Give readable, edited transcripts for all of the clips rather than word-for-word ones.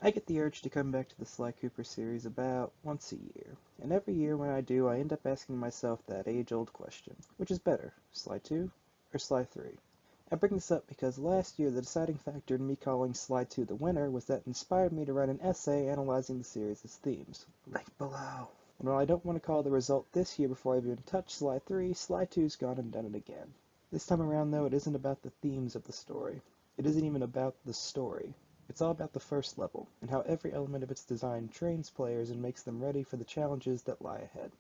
I get the urge to come back to the Sly Cooper series about once a year, and every year when I do, I end up asking myself that age-old question: which is better, Sly 2 or Sly 3? I bring this up because last year the deciding factor in me calling Sly 2 the winner was that it inspired me to write an essay analyzing the series' themes. Link below. And while I don't want to call the result this year before I've even touched Sly 3, Sly 2's gone and done it again. This time around, though, it isn't about the themes of the story. It isn't even about the story. It's all about the first level, and how every element of its design trains players and makes them ready for the challenges that lie ahead.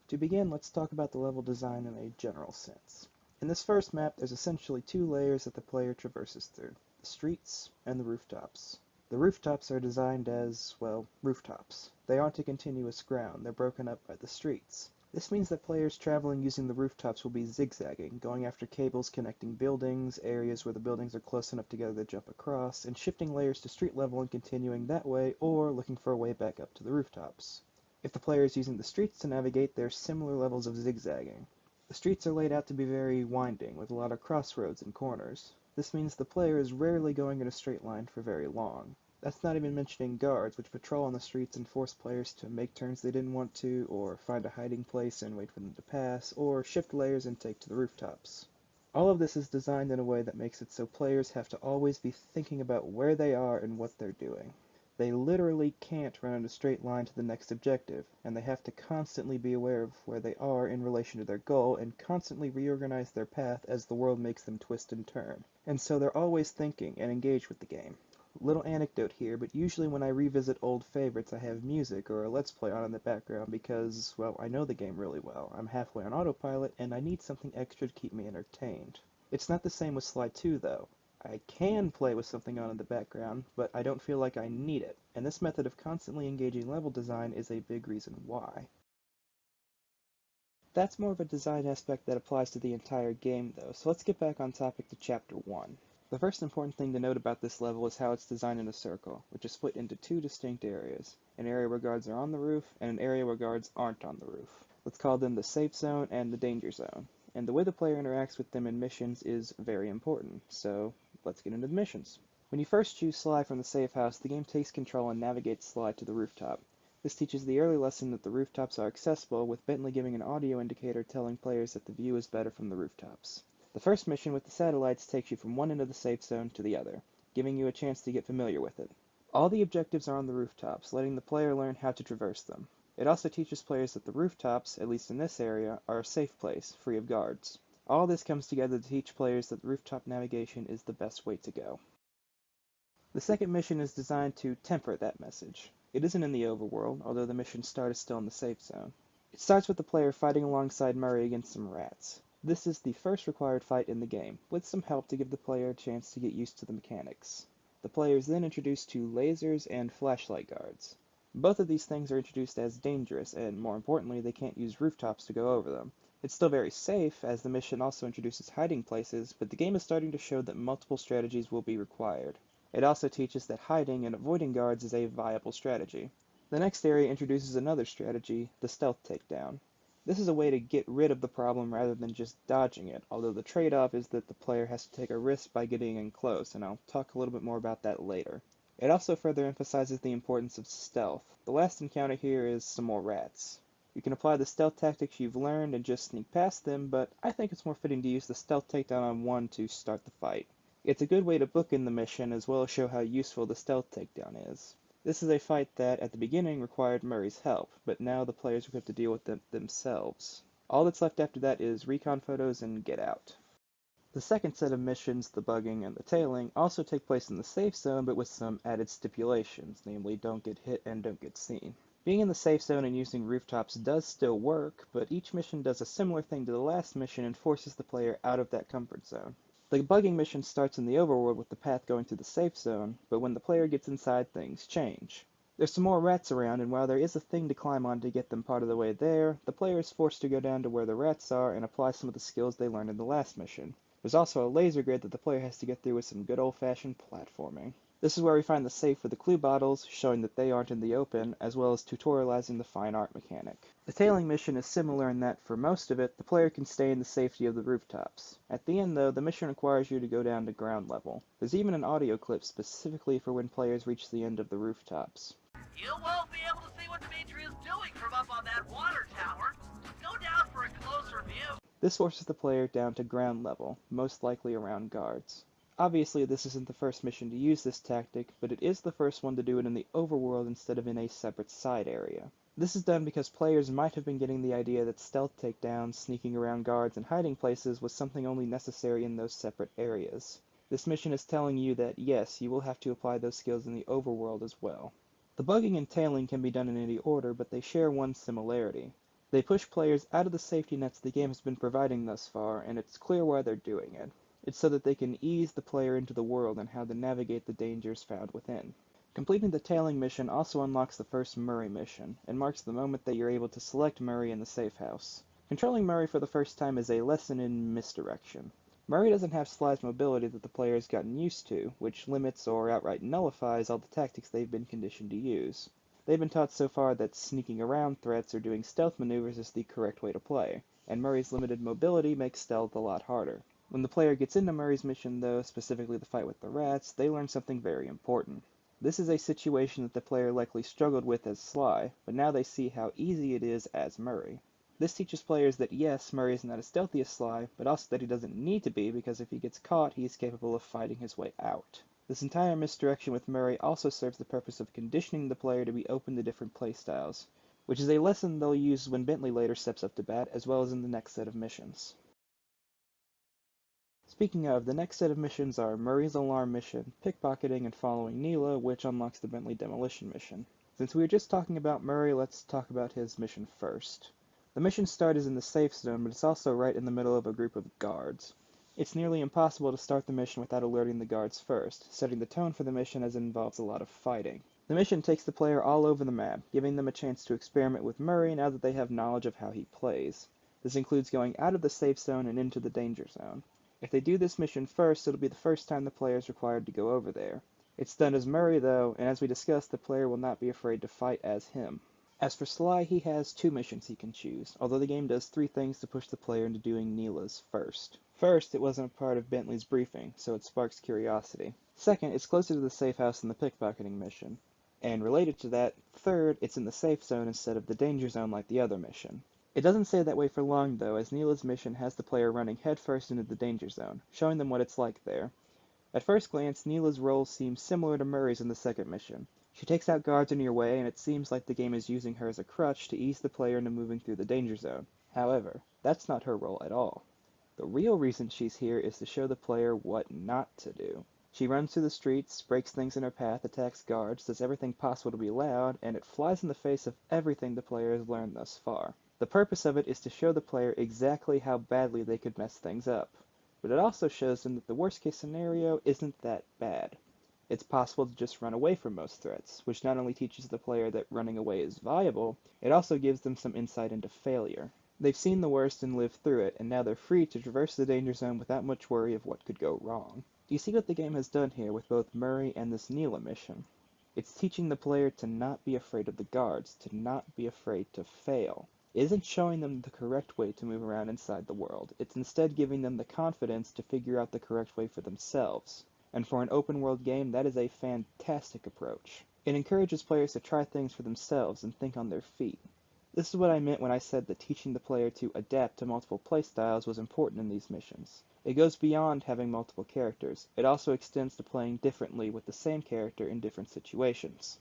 To begin, let's talk about the level design in a general sense. In this first map, there's essentially two layers that the player traverses through: the streets and the rooftops. The rooftops are designed as, well, rooftops. They aren't a continuous ground, they're broken up by the streets. This means that players traveling using the rooftops will be zigzagging, going after cables connecting buildings, areas where the buildings are close enough together to jump across, and shifting layers to street level and continuing that way, or looking for a way back up to the rooftops. If the player is using the streets to navigate, there are similar levels of zigzagging. The streets are laid out to be very winding, with a lot of crossroads and corners. This means the player is rarely going in a straight line for very long. That's not even mentioning guards, which patrol on the streets and force players to make turns they didn't want to, or find a hiding place and wait for them to pass, or shift layers and take to the rooftops. All of this is designed in a way that makes it so players have to always be thinking about where they are and what they're doing. They literally can't run in a straight line to the next objective, and they have to constantly be aware of where they are in relation to their goal and constantly reorganize their path as the world makes them twist and turn. And so they're always thinking and engaged with the game. Little anecdote here, but usually when I revisit old favorites I have music or a let's play on in the background because, well, I know the game really well. I'm halfway on autopilot and I need something extra to keep me entertained. It's not the same with Sly 2 though. I can play with something on in the background, but I don't feel like I need it, and this method of constantly engaging level design is a big reason why. That's more of a design aspect that applies to the entire game though, so let's get back on topic to Chapter 1. The first important thing to note about this level is how it's designed in a circle, which is split into two distinct areas: an area where guards are on the roof, and an area where guards aren't on the roof. Let's call them the safe zone and the danger zone. And the way the player interacts with them in missions is very important, so let's get into the missions. When you first choose Sly from the safe house, the game takes control and navigates Sly to the rooftop. This teaches the early lesson that the rooftops are accessible, with Bentley giving an audio indicator telling players that the view is better from the rooftops. The first mission with the satellites takes you from one end of the safe zone to the other, giving you a chance to get familiar with it. All the objectives are on the rooftops, letting the player learn how to traverse them. It also teaches players that the rooftops, at least in this area, are a safe place, free of guards. All this comes together to teach players that rooftop navigation is the best way to go. The second mission is designed to temper that message. It isn't in the overworld, although the mission start is still in the safe zone. It starts with the player fighting alongside Murray against some rats. This is the first required fight in the game, with some help to give the player a chance to get used to the mechanics. The player is then introduced to lasers and flashlight guards. Both of these things are introduced as dangerous, and more importantly, they can't use rooftops to go over them. It's still very safe, as the mission also introduces hiding places, but the game is starting to show that multiple strategies will be required. It also teaches that hiding and avoiding guards is a viable strategy. The next area introduces another strategy, the stealth takedown. This is a way to get rid of the problem rather than just dodging it, although the trade-off is that the player has to take a risk by getting in close, and I'll talk a little bit more about that later. It also further emphasizes the importance of stealth. The last encounter here is some more rats. You can apply the stealth tactics you've learned and just sneak past them, but I think it's more fitting to use the stealth takedown on one to start the fight. It's a good way to bookend the mission as well as show how useful the stealth takedown is. This is a fight that, at the beginning, required Murray's help, but now the players will have to deal with it themselves. All that's left after that is recon photos and get out. The second set of missions, the bugging and the tailing, also take place in the safe zone, but with some added stipulations, namely don't get hit and don't get seen. Being in the safe zone and using rooftops does still work, but each mission does a similar thing to the last mission and forces the player out of that comfort zone. The bugging mission starts in the overworld with the path going to the safe zone, but when the player gets inside, things change. There's some more rats around, and while there is a thing to climb on to get them part of the way there, the player is forced to go down to where the rats are and apply some of the skills they learned in the last mission. There's also a laser grid that the player has to get through with some good old-fashioned platforming. This is where we find the safe for the clue bottles, showing that they aren't in the open, as well as tutorializing the fine art mechanic. The tailing mission is similar in that, for most of it, the player can stay in the safety of the rooftops. At the end, though, the mission requires you to go down to ground level. There's even an audio clip specifically for when players reach the end of the rooftops. You won't be able to see what Dimitri is doing from up on that water tower. Go down for a closer view. This forces the player down to ground level, most likely around guards. Obviously, this isn't the first mission to use this tactic, but it is the first one to do it in the overworld instead of in a separate side area. This is done because players might have been getting the idea that stealth takedowns, sneaking around guards, and hiding places was something only necessary in those separate areas. This mission is telling you that, yes, you will have to apply those skills in the overworld as well. The bugging and tailing can be done in any order, but they share one similarity. They push players out of the safety nets the game has been providing thus far, and it's clear why they're doing it. It's so that they can ease the player into the world and how to navigate the dangers found within. Completing the tailing mission also unlocks the first Murray mission, and marks the moment that you're able to select Murray in the safe house. Controlling Murray for the first time is a lesson in misdirection. Murray doesn't have Sly's mobility that the player has gotten used to, which limits or outright nullifies all the tactics they've been conditioned to use. They've been taught so far that sneaking around threats or doing stealth maneuvers is the correct way to play, and Murray's limited mobility makes stealth a lot harder. When the player gets into Murray's mission, though, specifically the fight with the rats, they learn something very important. This is a situation that the player likely struggled with as Sly, but now they see how easy it is as Murray. This teaches players that yes, Murray is not as stealthy as Sly, but also that he doesn't need to be because if he gets caught, he is capable of fighting his way out. This entire misdirection with Murray also serves the purpose of conditioning the player to be open to different playstyles, which is a lesson they'll use when Bentley later steps up to bat, as well as in the next set of missions. Speaking of, the next set of missions are Murray's Alarm mission, Pickpocketing, and Following Neela, which unlocks the Bentley Demolition mission. Since we were just talking about Murray, let's talk about his mission first. The mission start is in the safe zone, but it's also right in the middle of a group of guards. It's nearly impossible to start the mission without alerting the guards first, setting the tone for the mission as it involves a lot of fighting. The mission takes the player all over the map, giving them a chance to experiment with Murray now that they have knowledge of how he plays. This includes going out of the safe zone and into the danger zone. If they do this mission first, it'll be the first time the player is required to go over there. It's done as Murray though, and as we discussed, the player will not be afraid to fight as him. As for Sly, he has 2 missions he can choose, although the game does 3 things to push the player into doing Neela's first. First, it wasn't a part of Bentley's briefing, so it sparks curiosity. Second, it's closer to the safe house than the pickpocketing mission. And related to that, third, it's in the safe zone instead of the danger zone like the other mission. It doesn't stay that way for long though, as Neela's mission has the player running headfirst into the danger zone, showing them what it's like there. At first glance, Neela's role seems similar to Murray's in the second mission. She takes out guards in your way, and it seems like the game is using her as a crutch to ease the player into moving through the danger zone. However, that's not her role at all. The real reason she's here is to show the player what not to do. She runs through the streets, breaks things in her path, attacks guards, does everything possible to be loud, and it flies in the face of everything the player has learned thus far. The purpose of it is to show the player exactly how badly they could mess things up. But it also shows them that the worst case scenario isn't that bad. It's possible to just run away from most threats, which not only teaches the player that running away is viable, it also gives them some insight into failure. They've seen the worst and lived through it, and now they're free to traverse the danger zone without much worry of what could go wrong. Do you see what the game has done here with both Murray and this Neela mission? It's teaching the player to not be afraid of the guards, to not be afraid to fail. It isn't showing them the correct way to move around inside the world. It's instead giving them the confidence to figure out the correct way for themselves. And for an open-world game, that is a fantastic approach. It encourages players to try things for themselves and think on their feet. This is what I meant when I said that teaching the player to adapt to multiple playstyles was important in these missions. It goes beyond having multiple characters. It also extends to playing differently with the same character in different situations.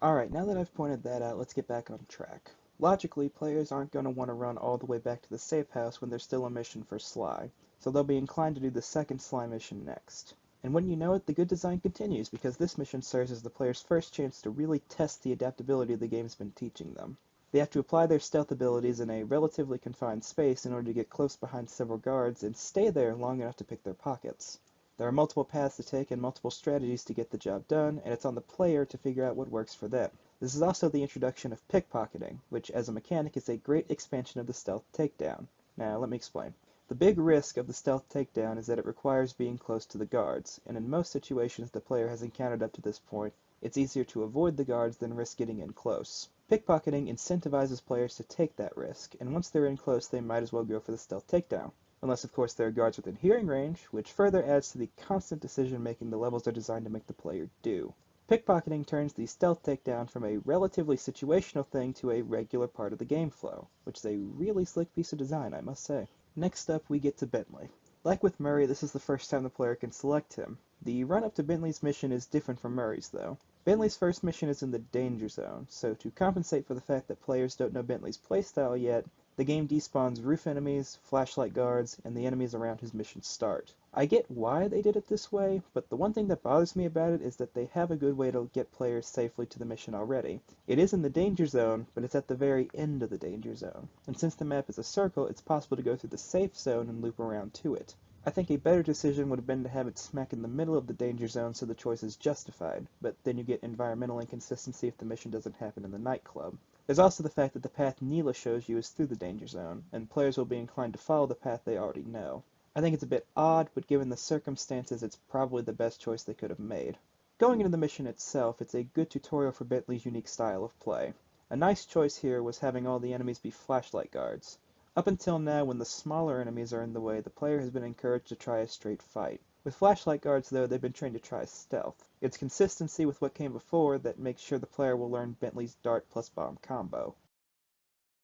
Alright, now that I've pointed that out, let's get back on track. Logically, players aren't going to want to run all the way back to the safe house when there's still a mission for Sly, so they'll be inclined to do the second Sly mission next. And when you know it, the good design continues, because this mission serves as the player's first chance to really test the adaptability the game's been teaching them. They have to apply their stealth abilities in a relatively confined space in order to get close behind several guards and stay there long enough to pick their pockets. There are multiple paths to take and multiple strategies to get the job done, and it's on the player to figure out what works for them. This is also the introduction of pickpocketing, which as a mechanic is a great expansion of the stealth takedown. Now, let me explain. The big risk of the stealth takedown is that it requires being close to the guards, and in most situations the player has encountered up to this point, it's easier to avoid the guards than risk getting in close. Pickpocketing incentivizes players to take that risk, and once they're in close they might as well go for the stealth takedown. Unless of course there are guards within hearing range, which further adds to the constant decision making the levels are designed to make the player do. Pickpocketing turns the stealth takedown from a relatively situational thing to a regular part of the game flow, which is a really slick piece of design, I must say. Next up, we get to Bentley. Like with Murray, this is the first time the player can select him. The run-up to Bentley's mission is different from Murray's, though. Bentley's first mission is in the danger zone, so to compensate for the fact that players don't know Bentley's playstyle yet, the game despawns roof enemies, flashlight guards, and the enemies around his mission start. I get why they did it this way, but the one thing that bothers me about it is that they have a good way to get players safely to the mission already. It is in the danger zone, but it's at the very end of the danger zone, and since the map is a circle, it's possible to go through the safe zone and loop around to it. I think a better decision would have been to have it smack in the middle of the danger zone so the choice is justified, but then you get environmental inconsistency if the mission doesn't happen in the nightclub. There's also the fact that the path Neela shows you is through the danger zone, and players will be inclined to follow the path they already know. I think it's a bit odd, but given the circumstances, it's probably the best choice they could have made. Going into the mission itself, it's a good tutorial for Bentley's unique style of play. A nice choice here was having all the enemies be flashlight guards. Up until now, when the smaller enemies are in the way, the player has been encouraged to try a straight fight. With flashlight guards, though, they've been trained to try stealth. It's consistency with what came before that makes sure the player will learn Bentley's dart plus bomb combo.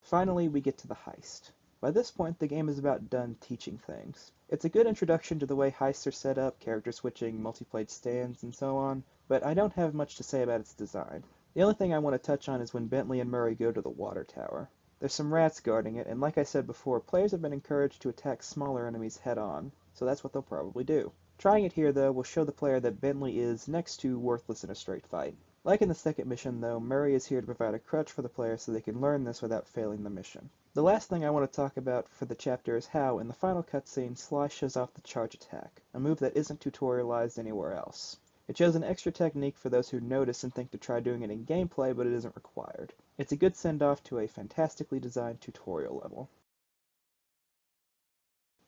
Finally, we get to the heist. By this point, the game is about done teaching things. It's a good introduction to the way heists are set up, character switching, multiplayer stands, and so on, but I don't have much to say about its design. The only thing I want to touch on is when Bentley and Murray go to the water tower. There's some rats guarding it, and like I said before, players have been encouraged to attack smaller enemies head-on, so that's what they'll probably do. Trying it here, though, will show the player that Bentley is next to worthless in a straight fight. Like in the second mission, though, Murray is here to provide a crutch for the player so they can learn this without failing the mission. The last thing I want to talk about for the chapter is how, in the final cutscene, Sly shows off the charge attack, a move that isn't tutorialized anywhere else. It shows an extra technique for those who notice and think to try doing it in gameplay, but it isn't required. It's a good send-off to a fantastically designed tutorial level.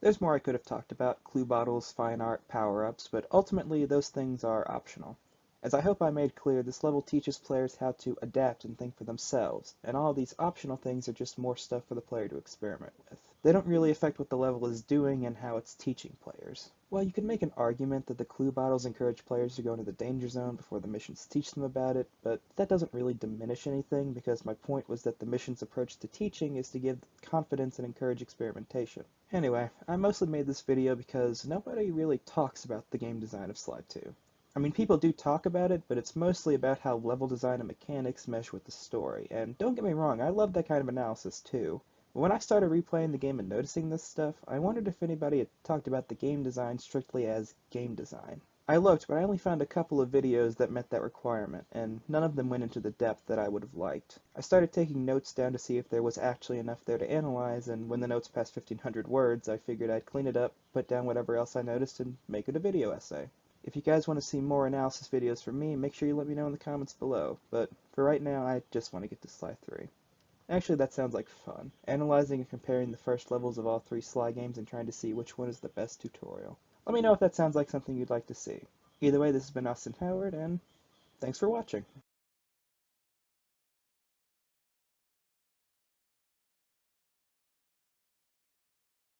There's more I could have talked about, clue bottles, fine art, power-ups, but ultimately those things are optional. As I hope I made clear, this level teaches players how to adapt and think for themselves, and all of these optional things are just more stuff for the player to experiment with. They don't really affect what the level is doing and how it's teaching players. Well, you could make an argument that the clue bottles encourage players to go into the danger zone before the missions teach them about it, but that doesn't really diminish anything because my point was that the mission's approach to teaching is to give confidence and encourage experimentation. Anyway, I mostly made this video because nobody really talks about the game design of Sly 2. I mean, people do talk about it, but it's mostly about how level design and mechanics mesh with the story, and don't get me wrong, I love that kind of analysis too. But when I started replaying the game and noticing this stuff, I wondered if anybody had talked about the game design strictly as game design. I looked, but I only found a couple of videos that met that requirement, and none of them went into the depth that I would have liked. I started taking notes down to see if there was actually enough there to analyze, and when the notes passed 1,500 words, I figured I'd clean it up, put down whatever else I noticed, and make it a video essay. If you guys want to see more analysis videos from me, make sure you let me know in the comments below, but for right now, I just want to get to Sly 3. Actually, that sounds like fun, analyzing and comparing the first levels of all three Sly games and trying to see which one is the best tutorial. Let me know if that sounds like something you'd like to see. Either way, this has been Austin Howard, and thanks for watching.